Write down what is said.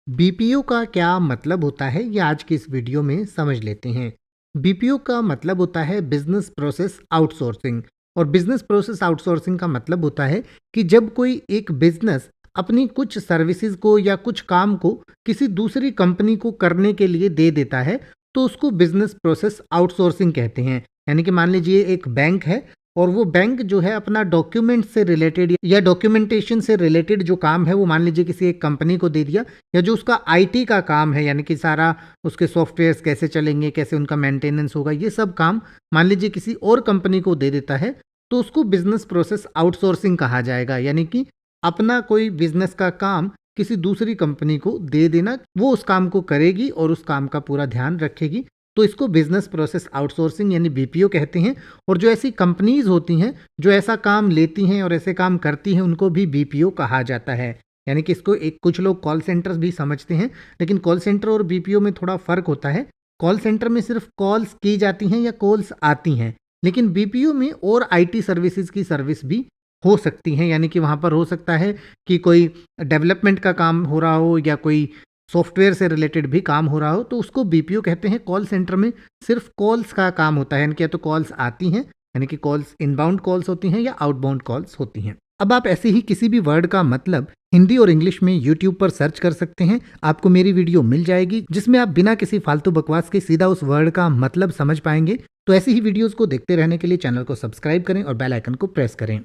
BPO का क्या मतलब होता है ये आज की इस वीडियो में समझ लेते हैं। बीपीओ का मतलब होता है बिजनेस प्रोसेस आउटसोर्सिंग। और बिजनेस प्रोसेस आउटसोर्सिंग का मतलब होता है कि जब कोई एक बिजनेस अपनी कुछ सर्विसेज को या कुछ काम को किसी दूसरी कंपनी को करने के लिए दे देता है तो उसको बिजनेस प्रोसेस आउटसोर्सिंग कहते हैं। यानी कि मान लीजिए एक बैंक है और वो बैंक जो है अपना डॉक्यूमेंट से रिलेटेड या डॉक्यूमेंटेशन से रिलेटेड जो काम है वो मान लीजिए किसी एक कंपनी को दे दिया, या जो उसका आईटी का काम है यानी कि सारा उसके सॉफ्टवेयर्स कैसे चलेंगे, कैसे उनका मेंटेनेंस होगा, ये सब काम मान लीजिए किसी और कंपनी को दे देता है तो उसको बिजनेस प्रोसेस आउटसोर्सिंग कहा जाएगा। यानी कि अपना कोई बिजनेस का काम किसी दूसरी कंपनी को दे देना, वो उस काम को करेगी और उस काम का पूरा ध्यान रखेगी, तो इसको बिजनेस प्रोसेस आउटसोर्सिंग यानी बीपीओ कहते हैं। और जो ऐसी कंपनीज होती हैं जो ऐसा काम लेती हैं और ऐसे काम करती हैं उनको भी बीपीओ कहा जाता है। यानी कि इसको एक कुछ लोग कॉल सेंटर्स भी समझते हैं, लेकिन कॉल सेंटर और बीपीओ में थोड़ा फ़र्क होता है। कॉल सेंटर में सिर्फ कॉल्स की जाती हैं या कॉल्स आती हैं, लेकिन बीपीओ में और आईटी सर्विसेज की सर्विस भी हो सकती हैं। यानी कि वहाँ पर हो सकता है कि कोई डेवलपमेंट का काम हो रहा हो या कोई सॉफ्टवेयर से रिलेटेड भी काम हो रहा हो, तो उसको बीपीओ कहते हैं। कॉल सेंटर में सिर्फ कॉल्स का काम होता है, यानी कि या तो कॉल्स आती हैं यानी कि कॉल्स इनबाउंड कॉल्स होती हैं या आउटबाउंड कॉल्स होती हैं। अब आप ऐसे ही किसी भी वर्ड का मतलब हिंदी और इंग्लिश में यूट्यूब पर सर्च कर सकते हैं, आपको मेरी वीडियो मिल जाएगी जिसमें आप बिना किसी फालतू बकवास के सीधा उस वर्ड का मतलब समझ पाएंगे। तो ऐसी ही वीडियोस को देखते रहने के लिए चैनल को सब्सक्राइब करें और बेल आइकन को प्रेस करें।